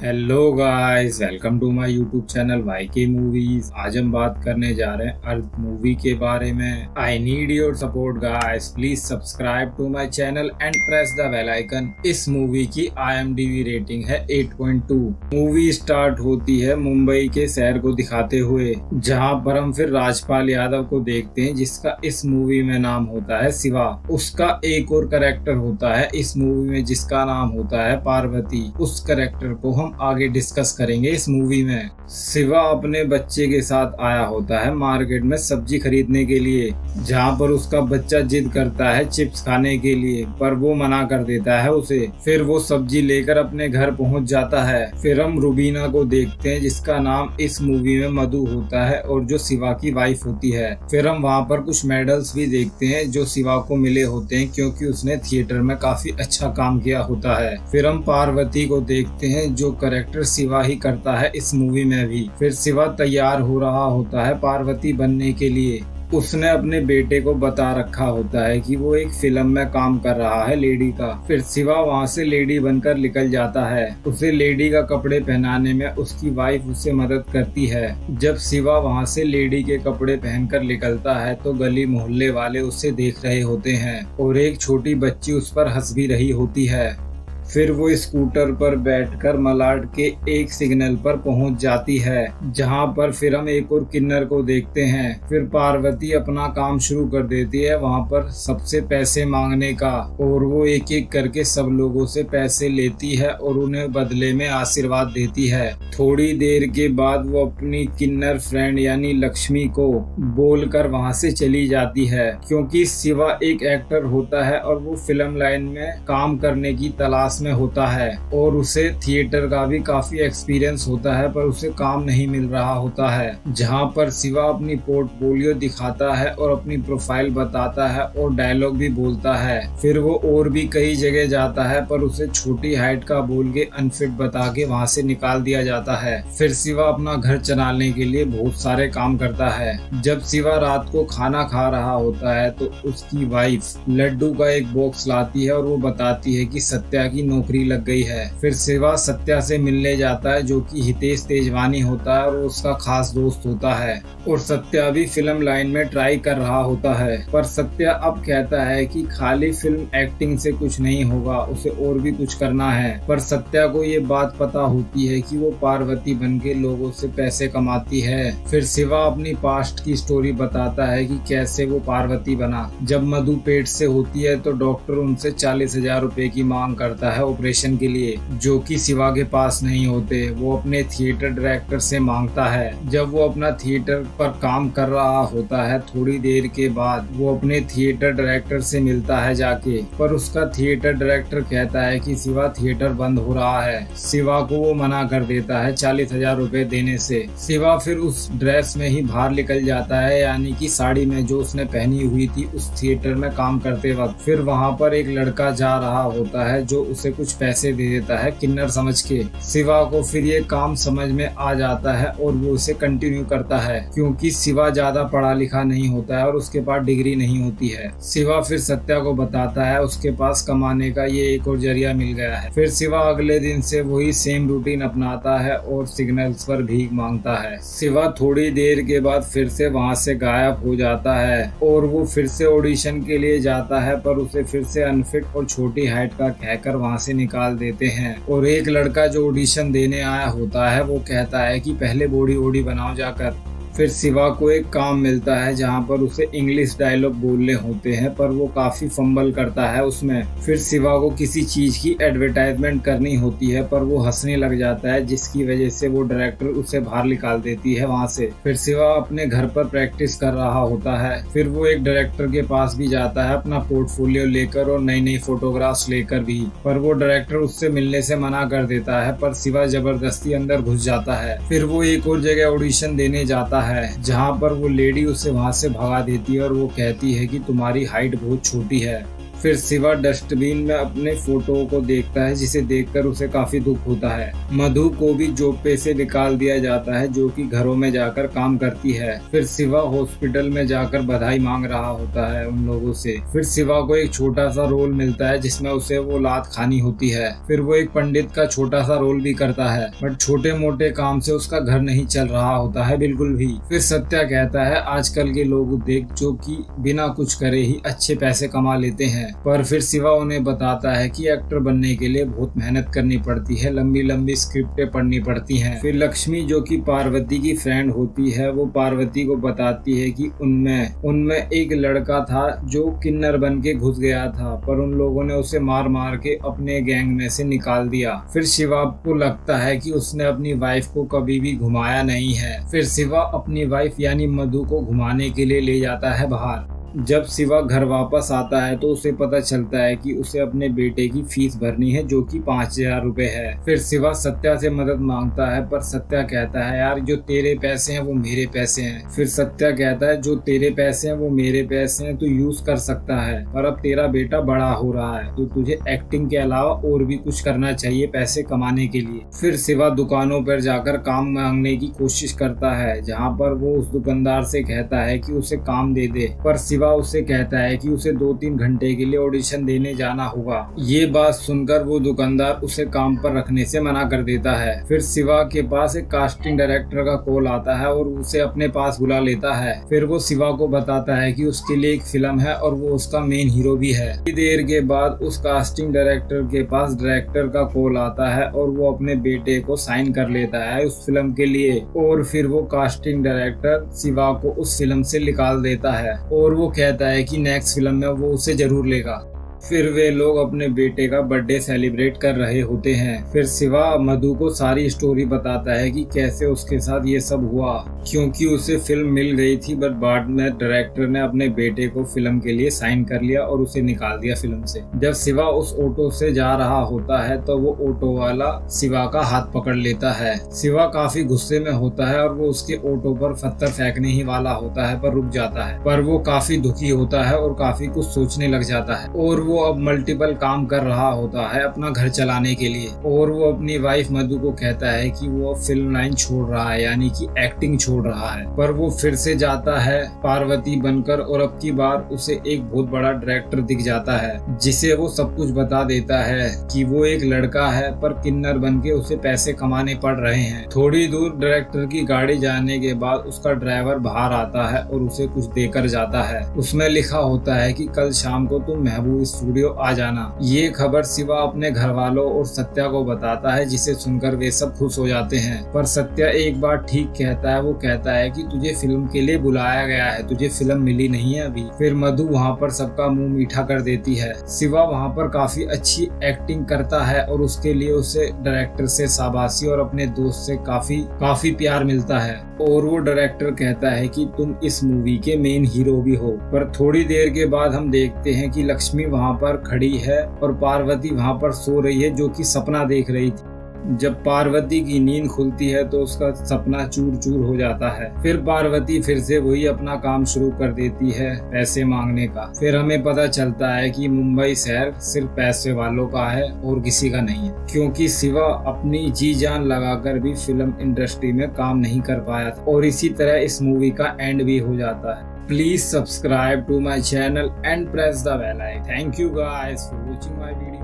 Hello guys, welcome to my YouTube channel YK movies. आज हम बात करने जा रहे हैं अर्थ मूवी के बारे में। I need your support guys, please subscribe to my channel and press the bell icon. इस मूवी की IMDb रेटिंग है 8.2। मूवी स्टार्ट होती है मुंबई के शहर को दिखाते हुए, जहां पर हम फिर राजपाल यादव को देखते हैं, जिसका इस मूवी में नाम होता है शिवा। उसका एक और कैरेक्टर होता है इस मूवी में, जिसका नाम होता है पार्वती। उस कैरेक्टर को हम आगे डिस्कस करेंगे इस मूवी में। शिवा अपने बच्चे के साथ आया होता है मार्केट में सब्जी खरीदने के लिए, जहां पर उसका बच्चा जिद करता है चिप्स खाने के लिए, पर वो मना कर देता है उसे। फिर वो सब्जी लेकर अपने घर पहुंच जाता है। फिर हम रुबीना को देखते हैं, जिसका नाम इस मूवी में मधु होता है और जो शिवा की वाइफ होती है। फिर हम वहाँ पर कुछ मेडल्स भी देखते हैं जो शिवा को मिले होते हैं, क्योंकि उसने थिएटर में काफी अच्छा काम किया होता है। फिर हम पार्वती को देखते हैं, जो कैरेक्टर शिवा ही करता है इस मूवी में भी। फिर शिवा तैयार हो रहा होता है पार्वती बनने के लिए। उसने अपने बेटे को बता रखा होता है कि वो एक फिल्म में काम कर रहा है लेडी का। फिर शिवा वहाँ से लेडी बनकर निकल जाता है। उसे लेडी का कपड़े पहनाने में उसकी वाइफ उसे मदद करती है। जब शिवा वहाँ से लेडी के कपड़े पहनकर निकलता है तो गली मोहल्ले वाले उसे देख रहे होते हैं और एक छोटी बच्ची उस पर हंस भी रही होती है। फिर वो स्कूटर पर बैठकर मलाड के एक सिग्नल पर पहुंच जाती है, जहां पर फिर हम एक और किन्नर को देखते हैं। फिर पार्वती अपना काम शुरू कर देती है वहां पर सबसे पैसे मांगने का, और वो एक एक करके सब लोगों से पैसे लेती है और उन्हें बदले में आशीर्वाद देती है। थोड़ी देर के बाद वो अपनी किन्नर फ्रेंड यानी लक्ष्मी को बोलकर वहां से चली जाती है, क्योंकि शिवा एक एक्टर होता है और वो फिल्म लाइन में काम करने की तलाश में होता है और उसे थिएटर का भी काफी एक्सपीरियंस होता है, पर उसे काम नहीं मिल रहा होता है। जहां पर शिवा अपनी पोर्टफोलियो दिखाता है और अपनी प्रोफाइल बताता है और डायलॉग भी बोलता है। फिर वो और भी कई जगह जाता है, पर उसे छोटी हाइट का बोल के अनफिट बता के वहां से निकाल दिया जाता है। फिर शिवा अपना घर चलाने के लिए बहुत सारे काम करता है। जब शिवा रात को खाना खा रहा होता है तो उसकी वाइफ लड्डू का एक बॉक्स लाती है और वो बताती है कि सत्या की नौकरी लग गई है। फिर शिवा सत्या से मिलने जाता है, जो कि हितेश तेजवानी होता है और उसका खास दोस्त होता है, और सत्या भी फिल्म लाइन में ट्राई कर रहा होता है। पर सत्या अब कहता है कि खाली फिल्म एक्टिंग से कुछ नहीं होगा, उसे और भी कुछ करना है। पर सत्या को ये बात पता होती है कि वो पार्वती बनके लोगों से पैसे कमाती है। फिर शिवा अपनी पास्ट की स्टोरी बताता है कि कैसे वो पार्वती बना। जब मधु पेट से होती है तो डॉक्टर उनसे 40,000 रुपए की मांग करता है ऑपरेशन के लिए, जो कि शिवा के पास नहीं होते। वो अपने थिएटर डायरेक्टर से मांगता है। जब वो अपना थिएटर पर काम कर रहा होता है, थोड़ी देर के बाद वो अपने थिएटर डायरेक्टर से मिलता है जाके, पर उसका थिएटर डायरेक्टर कहता है कि शिवा थिएटर बंद हो रहा है। शिवा को वो मना कर देता है 40,000 रुपए देने से। शिवा फिर उस ड्रेस में ही बाहर निकल जाता है, यानी कि साड़ी में जो उसने पहनी हुई थी उस थिएटर में काम करते वक्त। फिर वहाँ पर एक लड़का जा रहा होता है जो उसे कुछ पैसे दे देता है किन्नर समझ के। शिवा को फिर ये काम समझ में आ जाता है और वो उसे कंटिन्यू करता है, क्योंकि शिवा ज्यादा पढ़ा लिखा नहीं होता है और उसके पास डिग्री नहीं होती है। शिवा फिर सत्या को बताता है उसके पास कमाने का ये एक और जरिया मिल गया है। फिर शिवा अगले दिन से वही सेम रूटीन अपनाता है और सिग्नल्स पर भीख मांगता है। शिवा थोड़ी देर के बाद फिर से वहाँ से गायब हो जाता है और वो फिर से ऑडिशन के लिए जाता है, पर उसे फिर से अनफिट और छोटी हाइट का कहकर वहाँ से निकाल देते हैं। और एक लड़का जो ऑडिशन देने आया होता है वो कहता है कि पहले बॉडी वॉडी बनाओ जाकर। फिर शिवा को एक काम मिलता है जहां पर उसे इंग्लिश डायलॉग बोलने होते हैं, पर वो काफी फंबल करता है उसमें। फिर शिवा को किसी चीज की एडवर्टाइजमेंट करनी होती है, पर वो हंसने लग जाता है, जिसकी वजह से वो डायरेक्टर उसे बाहर निकाल देती है वहां से। फिर शिवा अपने घर पर प्रैक्टिस कर रहा होता है। फिर वो एक डायरेक्टर के पास भी जाता है अपना पोर्टफोलियो लेकर और नई नई फोटोग्राफ्स लेकर भी, पर वो डायरेक्टर उससे मिलने से मना कर देता है, पर शिवा जबरदस्ती अंदर घुस जाता है। फिर वो एक और जगह ऑडिशन देने जाता है, जहां पर वो लेडी उसे वहां से भगा देती है और वो कहती है कि तुम्हारी हाइट बहुत छोटी है। फिर शिवा डस्टबिन में अपने फोटो को देखता है, जिसे देखकर उसे काफी दुख होता है। मधु को भी जॉब पे से निकाल दिया जाता है, जो कि घरों में जाकर काम करती है। फिर शिवा हॉस्पिटल में जाकर बधाई मांग रहा होता है उन लोगों से। फिर शिवा को एक छोटा सा रोल मिलता है जिसमें उसे वो लात खानी होती है। फिर वो एक पंडित का छोटा सा रोल भी करता है, बट छोटे मोटे काम से उसका घर नहीं चल रहा होता है बिल्कुल भी। फिर सत्या कहता है आजकल के लोग देख जो कि बिना कुछ करे ही अच्छे पैसे कमा लेते हैं। पर फिर शिवा उन्हें बताता है कि एक्टर बनने के लिए बहुत मेहनत करनी पड़ती है, लंबी लंबी स्क्रिप्टें पढ़नी पड़ती हैं। फिर लक्ष्मी जो कि पार्वती की फ्रेंड होती है, वो पार्वती को बताती है कि उनमें एक लड़का था जो किन्नर बन के घुस गया था, पर उन लोगों ने उसे मार मार के अपने गैंग में से निकाल दिया। फिर शिवा को लगता है कि उसने अपनी वाइफ को कभी भी घुमाया नहीं है। फिर शिवा अपनी वाइफ यानी मधु को घुमाने के लिए ले जाता है बाहर। जब शिवा घर वापस आता है तो उसे पता चलता है कि उसे अपने बेटे की फीस भरनी है, जो कि 5,000 रुपए है। फिर शिवा सत्या से मदद मांगता है, पर सत्या कहता है यार जो तेरे पैसे हैं वो मेरे पैसे हैं। फिर सत्या कहता है जो तेरे पैसे हैं वो मेरे पैसे हैं, तू यूज कर सकता है, पर अब तेरा बेटा बड़ा हो रहा है तो तुझे एक्टिंग के अलावा और भी कुछ करना चाहिए पैसे कमाने के लिए। फिर शिवा दुकानों पर जाकर काम मांगने की कोशिश करता है, जहाँ पर वो उस दुकानदार से कहता है कि उसे काम दे दे, पर शिवा उसे कहता है कि उसे 2-3 घंटे के लिए ऑडिशन देने जाना होगा। ये बात सुनकर वो दुकानदार उसे काम पर रखने से मना कर देता है। फिर शिवा के पास एक कास्टिंग डायरेक्टर का कॉल आता है और उसे अपने पास बुला लेता है। फिर वो शिवा को बताता है कि उसके लिए एक फिल्म है और वो उसका मेन हीरो भी है। थोड़ी देर के बाद उस कास्टिंग डायरेक्टर के पास डायरेक्टर का कॉल आता है और वो अपने बेटे को साइन कर लेता है उस फिल्म के लिए, और फिर वो कास्टिंग डायरेक्टर शिवा को उस फिल्म से निकाल देता है और वो कहता है कि नेक्स्ट फिल्म में वो उसे जरूर लेगा। फिर वे लोग अपने बेटे का बर्थडे सेलिब्रेट कर रहे होते हैं। फिर शिवा मधु को सारी स्टोरी बताता है कि कैसे उसके साथ ये सब हुआ, क्योंकि उसे फिल्म मिल गई थी, बट बाद में डायरेक्टर ने अपने बेटे को फिल्म के लिए साइन कर लिया और उसे निकाल दिया फिल्म से। जब शिवा उस ऑटो से जा रहा होता है तो वो ऑटो वाला शिवा का हाथ पकड़ लेता है। शिवा काफी गुस्से में होता है और वो उसके ऑटो पर पत्थर फेंकने ही वाला होता है, पर रुक जाता है। पर वो काफी दुखी होता है और काफी कुछ सोचने लग जाता है, और वो अब मल्टीपल काम कर रहा होता है अपना घर चलाने के लिए। और वो अपनी वाइफ मधु को कहता है कि वो फिल्म लाइन छोड़ रहा है, यानी कि एक्टिंग छोड़ रहा है। पर वो फिर से जाता है पार्वती बनकर, और अब की बार उसे एक बहुत बड़ा डायरेक्टर दिख जाता है, जिसे वो सब कुछ बता देता है कि वो एक लड़का है पर किन्नर बन के उसे पैसे कमाने पड़ रहे हैं। थोड़ी दूर डायरेक्टर की गाड़ी जाने के बाद उसका ड्राइवर बाहर आता है और उसे कुछ देकर जाता है। उसमें लिखा होता है कि कल शाम को तुम महबूब स्टूडियो आ जाना। ये खबर शिवा अपने घर वालों और सत्या को बताता है, जिसे सुनकर वे सब खुश हो जाते हैं। पर सत्या एक बार ठीक कहता है, वो कहता है कि तुझे फिल्म के लिए बुलाया गया है, तुझे फिल्म मिली नहीं है अभी। फिर मधु वहाँ पर सबका मुंह मीठा कर देती है। शिवा वहाँ पर काफी अच्छी एक्टिंग करता है और उसके लिए उसे डायरेक्टर से शाबाशी और अपने दोस्त से काफी प्यार मिलता है। और वो डायरेक्टर कहता है कि तुम इस मूवी के मेन हीरो भी हो। पर थोड़ी देर के बाद हम देखते हैं कि लक्ष्मी वहाँ पर खड़ी है और पार्वती वहाँ पर सो रही है, जो कि सपना देख रही थी। जब पार्वती की नींद खुलती है तो उसका सपना चूर चूर हो जाता है। फिर पार्वती फिर से वही अपना काम शुरू कर देती है, पैसे मांगने का। फिर हमें पता चलता है कि मुंबई शहर सिर्फ पैसे वालों का है और किसी का नहीं है, क्योंकि शिवा अपनी जी जान लगाकर भी फिल्म इंडस्ट्री में काम नहीं कर पाया था। और इसी तरह इस मूवी का एंड भी हो जाता है। Please subscribe to my channel and press the bell icon. Thank you guys for watching my video.